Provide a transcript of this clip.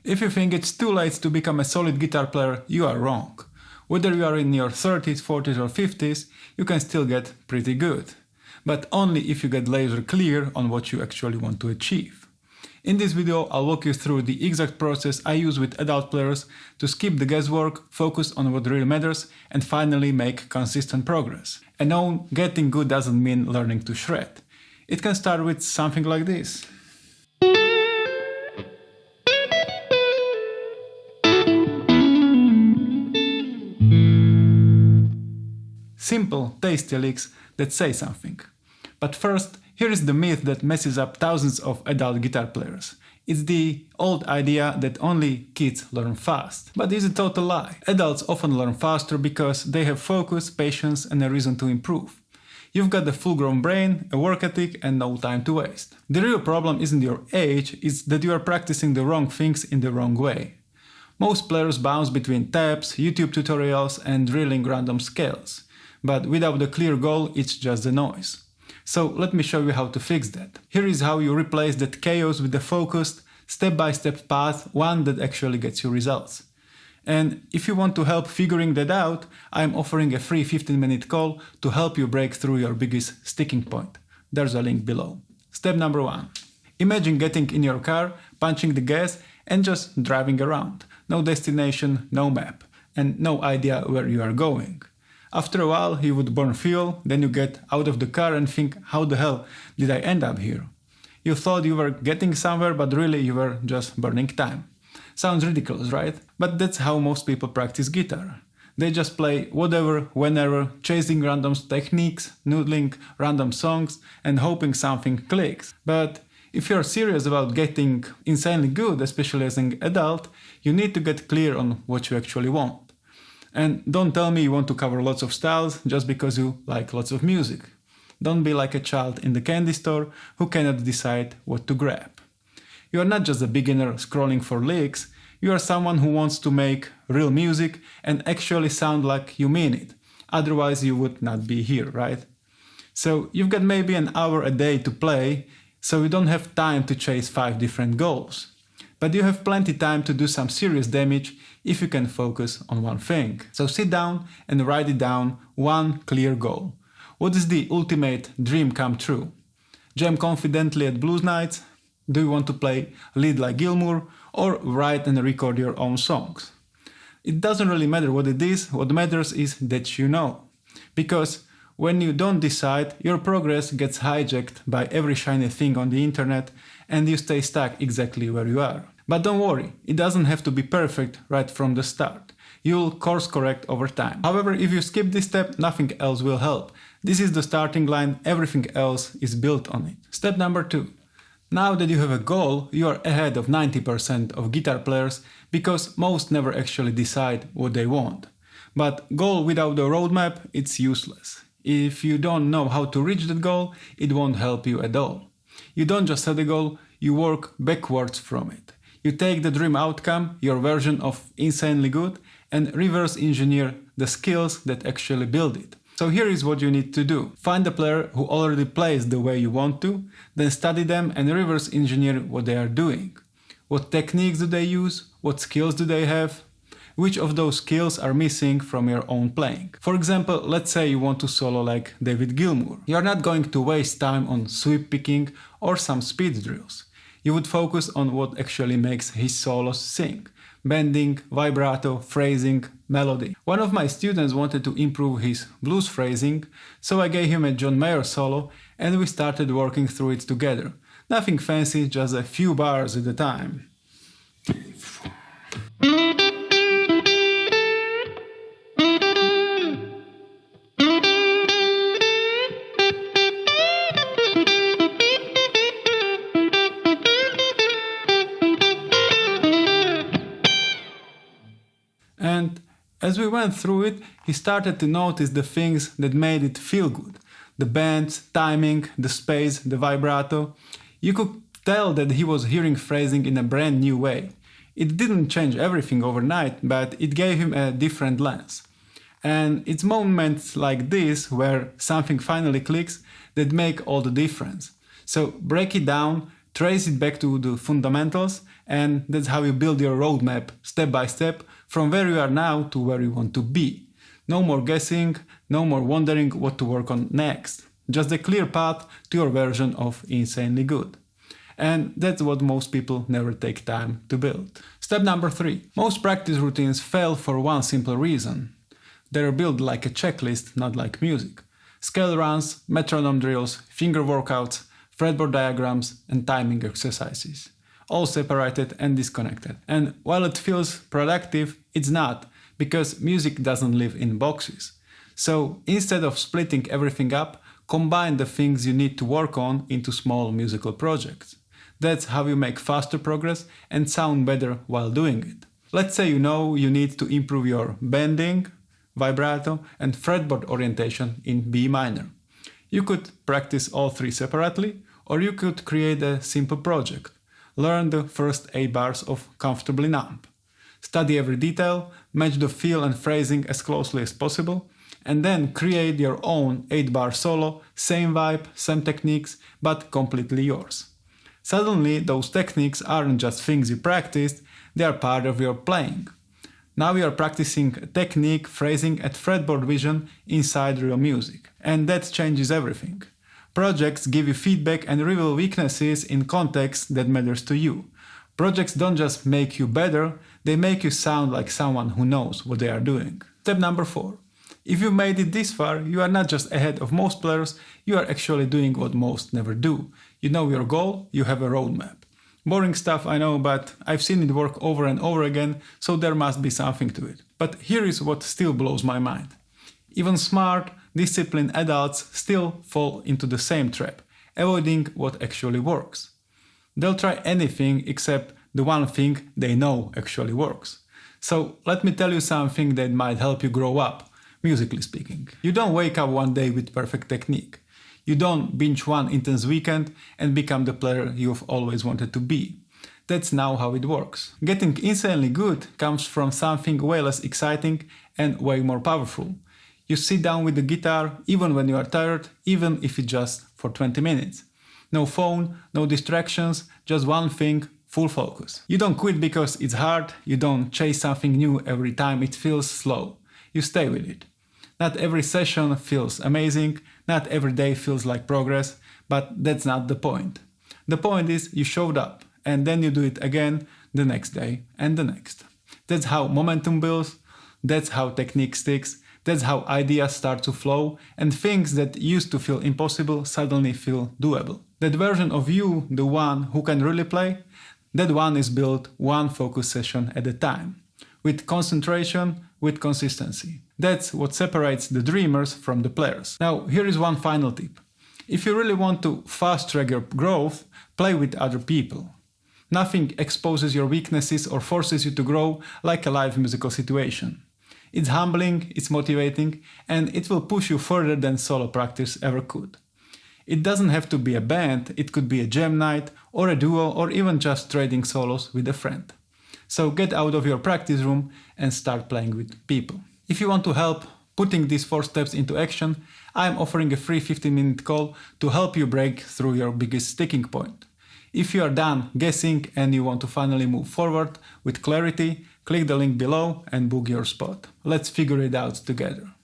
If you think it's too late to become a solid guitar player, you are wrong. Whether you are in your 30s, 40s or 50s, you can still get pretty good. But only if you get laser clear on what you actually want to achieve. In this video, I'll walk you through the exact process I use with adult players to skip the guesswork, focus on what really matters, and finally make consistent progress. And no, getting good doesn't mean learning to shred. It can start with something like this. Simple, tasty licks that say something. But first, here is the myth that messes up thousands of adult guitar players. It's the old idea that only kids learn fast. But it's a total lie. Adults often learn faster because they have focus, patience and a reason to improve. You've got a full-grown brain, a work ethic and no time to waste. The real problem isn't your age, it's that you are practicing the wrong things in the wrong way. Most players bounce between tabs, YouTube tutorials and drilling random scales. But without a clear goal, it's just a noise. So let me show you how to fix that. Here is how you replace that chaos with a focused, step-by-step path, one that actually gets you results. And if you want to help figuring that out, I'm offering a free 15-minute call to help you break through your biggest sticking point. There's a link below. Step number 1. Imagine getting in your car, punching the gas and just driving around. No destination, no map, and no idea where you are going. After a while you would burn fuel, then you get out of the car and think, how the hell did I end up here? You thought you were getting somewhere, but really you were just burning time. Sounds ridiculous, right? But that's how most people practice guitar. They just play whatever, whenever, chasing random techniques, noodling random songs and hoping something clicks. But if you're serious about getting insanely good, especially as an adult, you need to get clear on what you actually want. And don't tell me you want to cover lots of styles just because you like lots of music. Don't be like a child in the candy store who cannot decide what to grab. You are not just a beginner scrolling for licks, you are someone who wants to make real music and actually sound like you mean it. Otherwise you would not be here, right? So you've got maybe an hour a day to play, so you don't have time to chase 5 different goals. But you have plenty time to do some serious damage if you can focus on one thing. So sit down and write it down, one clear goal. What is the ultimate dream come true? Jam confidently at blues nights? Do you want to play lead like Gilmour? Or write and record your own songs? It doesn't really matter what it is, what matters is that you know. Because when you don't decide, your progress gets hijacked by every shiny thing on the internet and you stay stuck exactly where you are. But don't worry, it doesn't have to be perfect right from the start. You'll course correct over time. However, if you skip this step, nothing else will help. This is the starting line, everything else is built on it. Step number 2. Now that you have a goal, you are ahead of 90% of guitar players because most never actually decide what they want. But goal without a roadmap, it's useless. If you don't know how to reach that goal, it won't help you at all. You don't just set a goal, you work backwards from it. You take the dream outcome, your version of insanely good, and reverse engineer the skills that actually build it. So here is what you need to do. Find a player who already plays the way you want to, then study them and reverse engineer what they are doing. What techniques do they use? What skills do they have? Which of those skills are missing from your own playing? For example, let's say you want to solo like David Gilmour. You are not going to waste time on sweep picking or some speed drills. You would focus on what actually makes his solos sing. Bending, vibrato, phrasing, melody. One of my students wanted to improve his blues phrasing, so I gave him a John Mayer solo and we started working through it together. Nothing fancy, just a few bars at a time. And as we went through it, he started to notice the things that made it feel good. The bends, timing, the space, the vibrato. You could tell that he was hearing phrasing in a brand new way. It didn't change everything overnight, but it gave him a different lens. And it's moments like this where something finally clicks that make all the difference. So break it down, trace it back to the fundamentals and that's how you build your roadmap step by step from where you are now to where you want to be. No more guessing, no more wondering what to work on next. Just a clear path to your version of insanely good. And that's what most people never take time to build. Step number 3. Most practice routines fail for one simple reason. They're built like a checklist, not like music. Scale runs, metronome drills, finger workouts, fretboard diagrams, and timing exercises. All separated and disconnected. And while it feels productive, it's not, because music doesn't live in boxes. So instead of splitting everything up, combine the things you need to work on into small musical projects. That's how you make faster progress and sound better while doing it. Let's say you know you need to improve your bending, vibrato, and fretboard orientation in B minor. You could practice all 3 separately, or you could create a simple project. Learn the first 8 bars of Comfortably Numb. Study every detail, match the feel and phrasing as closely as possible, and then create your own 8-bar solo, same vibe, same techniques, but completely yours. Suddenly, those techniques aren't just things you practiced, they are part of your playing. Now you are practicing technique, phrasing, and fretboard vision inside real music. And that changes everything. Projects give you feedback and reveal weaknesses in context that matters to you. Projects don't just make you better, they make you sound like someone who knows what they are doing. Step number 4. If you made it this far, you are not just ahead of most players, you are actually doing what most never do. You know your goal, you have a roadmap. Boring stuff, I know, but I've seen it work over and over again, so there must be something to it. But here is what still blows my mind. Even smart, disciplined adults still fall into the same trap, avoiding what actually works. They'll try anything except the one thing they know actually works. So let me tell you something that might help you grow up, musically speaking. You don't wake up one day with perfect technique. You don't binge one intense weekend and become the player you've always wanted to be. That's now how it works. Getting insanely good comes from something way less exciting and way more powerful. You sit down with the guitar even when you are tired, even if it's just for 20 minutes. No phone, no distractions, just one thing, full focus. You don't quit because it's hard, you don't chase something new every time it feels slow. You stay with it. Not every session feels amazing, not every day feels like progress, but that's not the point. The point is you showed up, and then you do it again the next day and the next. That's how momentum builds, that's how technique sticks, that's how ideas start to flow, and things that used to feel impossible suddenly feel doable. That version of you, the one who can really play, that one is built one focus session at a time. With concentration, with consistency. That's what separates the dreamers from the players. Now, here is one final tip. If you really want to fast-track your growth, play with other people. Nothing exposes your weaknesses or forces you to grow like a live musical situation. It's humbling, it's motivating, and it will push you further than solo practice ever could. It doesn't have to be a band, it could be a jam night, or a duo, or even just trading solos with a friend. So get out of your practice room and start playing with people. If you want to help putting these 4 steps into action, I'm offering a free 15-minute call to help you break through your biggest sticking point. If you are done guessing and you want to finally move forward with clarity, click the link below and book your spot. Let's figure it out together.